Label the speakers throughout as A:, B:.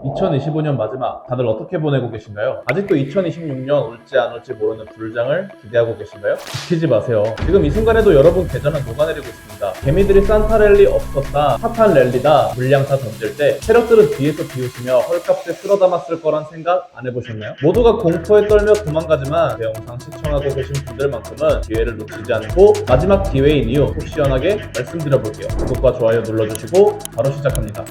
A: 2025년 마지막, 다들 어떻게 보내고 계신가요? 아직도 2026년 올지 안 올지 모르는 불장을 기대하고 계신가요? 지키지 마세요. 지금 이 순간에도 여러분 계좌는 녹아내리고 있습니다. 개미들이 산타 랠리 없었다, 사탄 랠리다, 물량사 던질 때 세력들은 뒤에서 비웃으며 헐값에 쓸어담았을 거란 생각 안 해보셨나요? 모두가 공포에 떨며 도망가지만 제 영상 시청하고 계신 분들만큼은 기회를 놓치지 않고 마지막 기회인 이유 속 시원하게 말씀드려볼게요. 구독과 좋아요 눌러주시고 바로 시작합니다.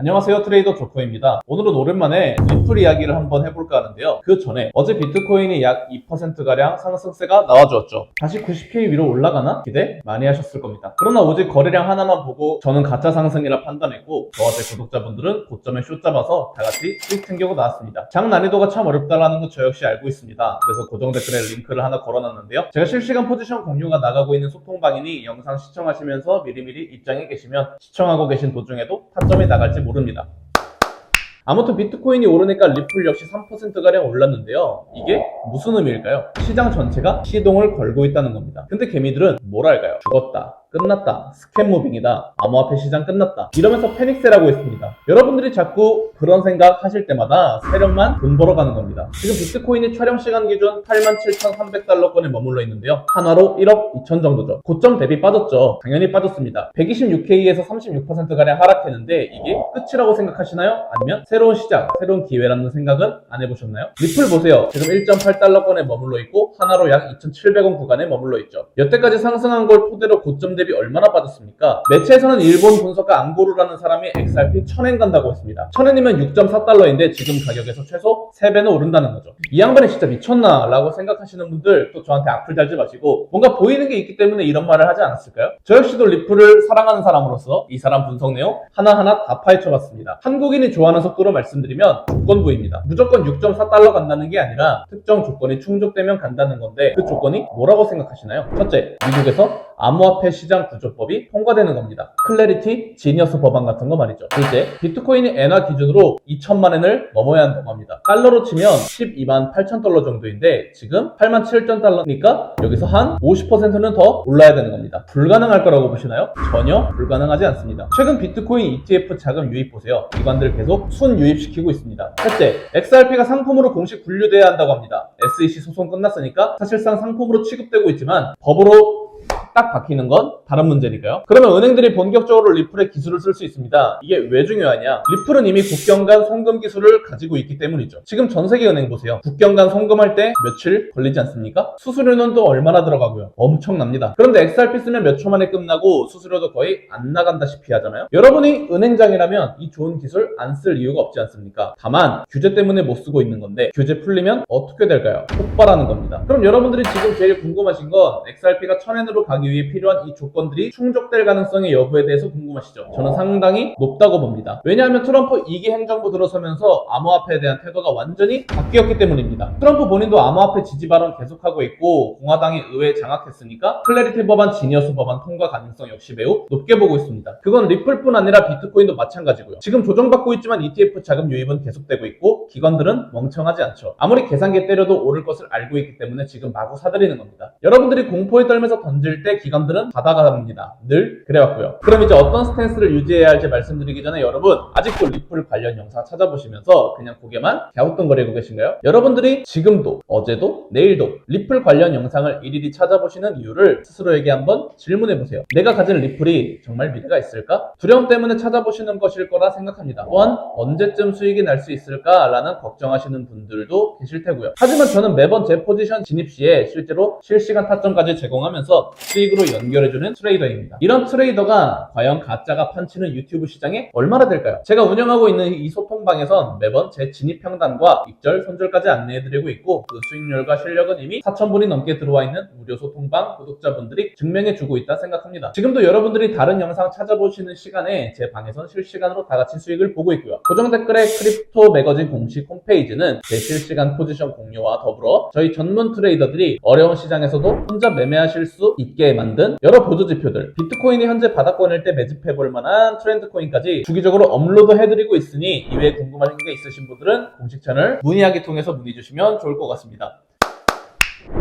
A: 안녕하세요, 트레이더 조커입니다. 오늘은 오랜만에 리플 이야기를 한번 해볼까 하는데요. 그 전에 어제 비트코인이 약 2%가량 상승세가 나와주었죠. 다시 90K 위로 올라가나? 기대 많이 하셨을 겁니다. 그러나 오직 거래량 하나만 보고 저는 가짜 상승이라 판단했고, 저와 제 구독자분들은 고점에 숏 잡아서 다같이 수익 챙겨고 나왔습니다. 장 난이도가 참 어렵다라는 거 저 역시 알고 있습니다. 그래서 고정 댓글에 링크를 하나 걸어놨는데요. 제가 실시간 포지션 공유가 나가고 있는 소통방이니 영상 시청하시면서 미리미리 입장에 계시면 시청하고 계신 도중에도 타점이 나갈지 모릅니다. 아무튼 비트코인이 오르니까 리플 역시 3%가량 올랐는데요. 이게 무슨 의미일까요? 시장 전체가 시동을 걸고 있다는 겁니다. 근데 개미들은 뭐랄까요? 죽었다, 끝났다, 스캔 무빙이다, 암호화폐 시장 끝났다, 이러면서 패닉세라고 했습니다. 여러분들이 자꾸 그런 생각 하실 때마다 세력만 돈 벌어가는 겁니다. 지금 비트코인이 촬영 시간 기준 87,300달러권에 머물러 있는데요. 하나로 1억 2천 정도죠. 고점 대비 빠졌죠. 당연히 빠졌습니다. 126K에서 36%가량 하락했는데 이게 끝이라고 생각하시나요? 아니면 새로운 시작, 새로운 기회라는 생각은 안 해보셨나요? 리플 보세요. 지금 1.8달러권에 머물러 있고 하나로 약 2,700원 구간에 머물러 있죠. 여태까지 상승한 걸 토대로 고점 대비 얼마나 빠졌습니까? 매체에서는 일본 분석가 앙고루라는 사람이 XRP 1000엔 간다고 했습니다. 1000엔이면 6.4달러인데 지금 가격에서 최소 3배는 오른다는 거죠. 이 양반이 진짜 미쳤나? 라고 생각하시는 분들 또 저한테 악플 달지 마시고, 뭔가 보이는 게 있기 때문에 이런 말을 하지 않았을까요? 저 역시도 리플을 사랑하는 사람으로서 이 사람 분석 내용 하나하나 다 파헤쳐봤습니다. 한국인이 좋아하는 속도로 말씀드리면 조건부입니다. 무조건 6.4달러 간다는 게 아니라 특정 조건이 충족되면 간다는 건데, 그 조건이 뭐라고 생각하시나요? 첫째, 미국에서 암호화폐 시장 구조법이 통과되는 겁니다. 클래리티, 지니어스 법안 같은 거 말이죠. 둘째, 비트코인이 엔화 기준으로 2천만 엔을 넘어야 한다고 합니다. 달러로 치면 12만 8천 달러 정도인데 지금 8만 7천 달러니까 여기서 한 50%는 더 올라야 되는 겁니다. 불가능할 거라고 보시나요? 전혀 불가능하지 않습니다. 최근 비트코인 ETF 자금 유입 보세요. 기관들 계속 순 유입시키고 있습니다. 셋째, XRP가 상품으로 공식 분류돼야 한다고 합니다. SEC 소송 끝났으니까 사실상 상품으로 취급되고 있지만 법으로 딱 박히는 건 다른 문제니까요. 그러면 은행들이 본격적으로 리플의 기술을 쓸 수 있습니다. 이게 왜 중요하냐? 리플은 이미 국경 간 송금 기술을 가지고 있기 때문이죠. 지금 전 세계 은행 보세요. 국경 간 송금할 때 며칠 걸리지 않습니까? 수수료는 또 얼마나 들어가고요? 엄청납니다. 그런데 XRP 쓰면 몇 초 만에 끝나고 수수료도 거의 안 나간다시피 하잖아요. 여러분이 은행장이라면 이 좋은 기술 안 쓸 이유가 없지 않습니까? 다만 규제 때문에 못 쓰고 있는 건데, 규제 풀리면 어떻게 될까요? 폭발하는 겁니다. 그럼 여러분들이 지금 제일 궁금하신 건 XRP가 1000엔으로 가기 위해 필요한 이 조건들이 충족될 가능성의 여부에 대해서 궁금하시죠? 저는 상당히 높다고 봅니다. 왜냐하면 트럼프 2기 행정부 들어서면서 암호화폐에 대한 태도가 완전히 바뀌었기 때문입니다. 트럼프 본인도 암호화폐 지지 발언 계속하고 있고 공화당이 의회에 장악했으니까 클래리티 법안, 지니어스 법안 통과 가능성 역시 매우 높게 보고 있습니다. 그건 리플뿐 아니라 비트코인도 마찬가지고요. 지금 조정받고 있지만 ETF 자금 유입은 계속되고 있고 기관들은 멍청하지 않죠. 아무리 계산기 때려도 오를 것을 알고 있기 때문에 지금 마구 사들이는 겁니다. 여러분들이 공포에 떨면서 던질 때 기관들은 받아갑니다. 늘 그래왔고요. 그럼 이제 어떤 스탠스를 유지해야 할지 말씀드리기 전에 여러분, 아직도 리플 관련 영상 찾아보시면서 그냥 고개만 갸우뚱거리고 계신가요? 여러분들이 지금도, 어제도, 내일도 리플 관련 영상을 일일이 찾아보시는 이유를 스스로에게 한번 질문해보세요. 내가 가진 리플이 정말 미래가 있을까? 두려움 때문에 찾아보시는 것일 거라 생각합니다. 또한 언제쯤 수익이 날 수 있을까라는 걱정하시는 분들도 계실 테고요. 하지만 저는 매번 제 포지션 진입 시에 실제로 실시간 타점까지 제공하면서 수익으로 연결해주는 트레이더입니다. 이런 트레이더가 과연 가짜가 판치는 유튜브 시장에 얼마나 될까요? 제가 운영하고 있는 이 소통방에선 매번 제 진입 평단과 익절, 손절까지 안내해드리고 있고, 그 수익률과 실력은 이미 4,000분이 넘게 들어와 있는 무료 소통방 구독자분들이 증명해주고 있다 생각합니다. 지금도 여러분들이 다른 영상 찾아보시는 시간에 제 방에선 실시간으로 다같이 수익을 보고 있고요. 고정 댓글에 크립토 매거진 공식 홈페이지는 제 실시간 포지션 공유와 더불어 저희 전문 트레이더들이 어려운 시장에서도 혼자 매매하실 수 있게 만든 여러 보조 지표들, 비트코인이 현재 바닥권일 때 매집해볼 만한 트렌드 코인까지 주기적으로 업로드 해드리고 있으니 이외에 궁금하신 게 있으신 분들은 공식 채널 문의하기 통해서 문의 주시면 좋을 것 같습니다.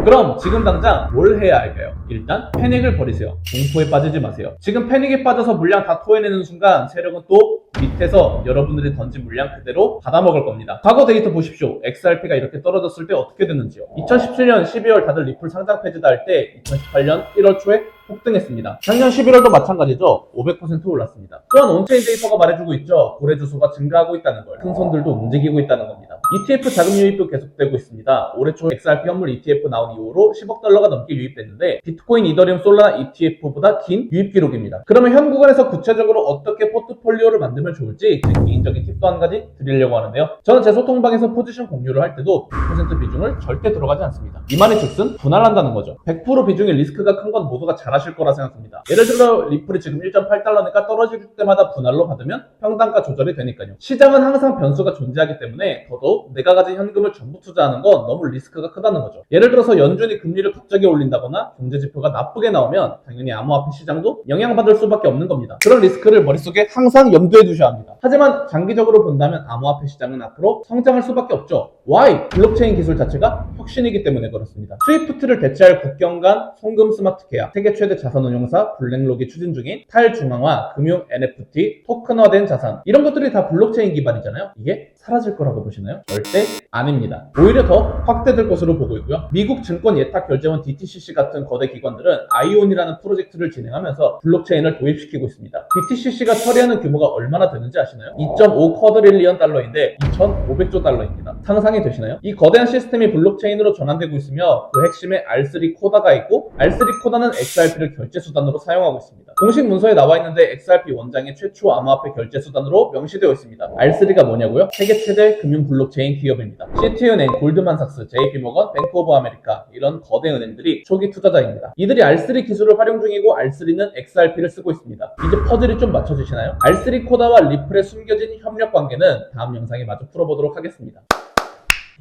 A: 그럼 지금 당장 뭘 해야 할까요? 일단 패닉을 버리세요. 공포에 빠지지 마세요. 지금 패닉에 빠져서 물량 다 토해내는 순간 세력은 또 밑에서 여러분들이 던진 물량 그대로 받아먹을 겁니다. 과거 데이터 보십시오. XRP가 이렇게 떨어졌을 때 어떻게 됐는지요. 2017년 12월 다들 리플 상장 폐지다 할 때 2018년 1월 초에 폭등했습니다. 작년 11월도 마찬가지죠. 500% 올랐습니다. 또한 온체인 데이터가 말해주고 있죠. 거래 주소가 증가하고 있다는 걸. 큰 손들도 움직이고 있다는 겁니다. ETF 자금 유입도 계속되고 있습니다. 올해 초 XRP 현물 ETF 나온 이후로 10억 달러가 넘게 유입됐는데 비트코인, 이더리움, 솔라나 ETF보다 긴 유입 기록입니다. 그러면 현 구간에서 구체적으로 어떻게 포트폴리오를 만들면 좋을지 제 개인적인 팁도 한 가지 드리려고 하는데요. 저는 제 소통방에서 포지션 공유를 할 때도 100% 비중을 절대 들어가지 않습니다. 이 말의 즉슨 분할한다는 거죠. 100% 비중의 리스크가 큰 건 모두가 잘하실 거라 생각합니다. 예를 들어 리플이 지금 1.8달러니까 떨어질 때마다 분할로 받으면 평단가 조절이 되니까요. 시장은 항상 변수가 존재하기 때문에 더더욱 내가 가진 현금을 전부 투자하는 건 너무 리스크가 크다는 거죠. 예를 들어서 연준이 금리를 갑자기 올린다거나 경제지표가 나쁘게 나오면 당연히 암호화폐 시장도 영향받을 수밖에 없는 겁니다. 그런 리스크를 머릿속에 항상 염두에 두셔야 합니다. 하지만 장기적으로 본다면 암호화폐 시장은 앞으로 성장할 수밖에 없죠. Why? 블록체인 기술 자체가 혁신이기 때문에 그렇습니다. 스위프트를 대체할 국경 간 송금 스마트 계약, 세계 최대 자산운용사 블랙록이 추진 중인 탈중앙화 금융 NFT, 토큰화된 자산, 이런 것들이 다 블록체인 기반이잖아요. 이게 사라질 거라고 보시나요? 절대 아닙니다. 오히려 더 확대될 것으로 보고 있고요. 미국 증권 예탁 결제원 DTCC 같은 거대 기관들은 아이온이라는 프로젝트를 진행하면서 블록체인을 도입시키고 있습니다. DTCC가 처리하는 규모가 얼마나 되는지 아시나요? 2.5 쿼드릴리언 달러인데 2,500조 달러입니다. 상상이 되시나요? 이 거대한 시스템이 블록체인으로 전환되고 있으며 그 핵심에 R3 코다가 있고 R3 코다는 XRP를 결제 수단으로 사용하고 있습니다. 공식 문서에 나와 있는데 XRP 원장의 최초 암호화폐 결제 수단으로 명시되어 있습니다. R3가 뭐냐고요? 세계 최대 금융 블록체인 기업입니다. 시티은행, 골드만삭스, JP모건, 뱅크 오브 아메리카 이런 거대 은행들이 초기 투자자입니다. 이들이 R3 기술을 활용 중이고 R3는 XRP를 쓰고 있습니다. 이제 퍼즐이 좀 맞춰지시나요? R3 코다와 리플의 숨겨진 협력 관계는 다음 영상에 마저 풀어보도록 하겠습니다.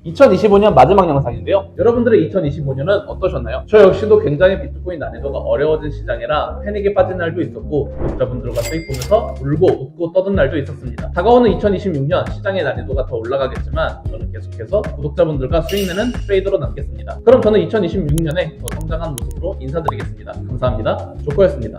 A: 2025년 마지막 영상인데요. 여러분들의 2025년은 어떠셨나요? 저 역시도 굉장히 비트코인 난이도가 어려워진 시장이라 패닉에 빠진 날도 있었고 구독자분들과 수익 보면서 울고 웃고 떠든 날도 있었습니다. 다가오는 2026년 시장의 난이도가 더 올라가겠지만 저는 계속해서 구독자분들과 수익 내는 트레이더로 남겠습니다. 그럼 저는 2026년에 더 성장한 모습으로 인사드리겠습니다. 감사합니다. 조코였습니다.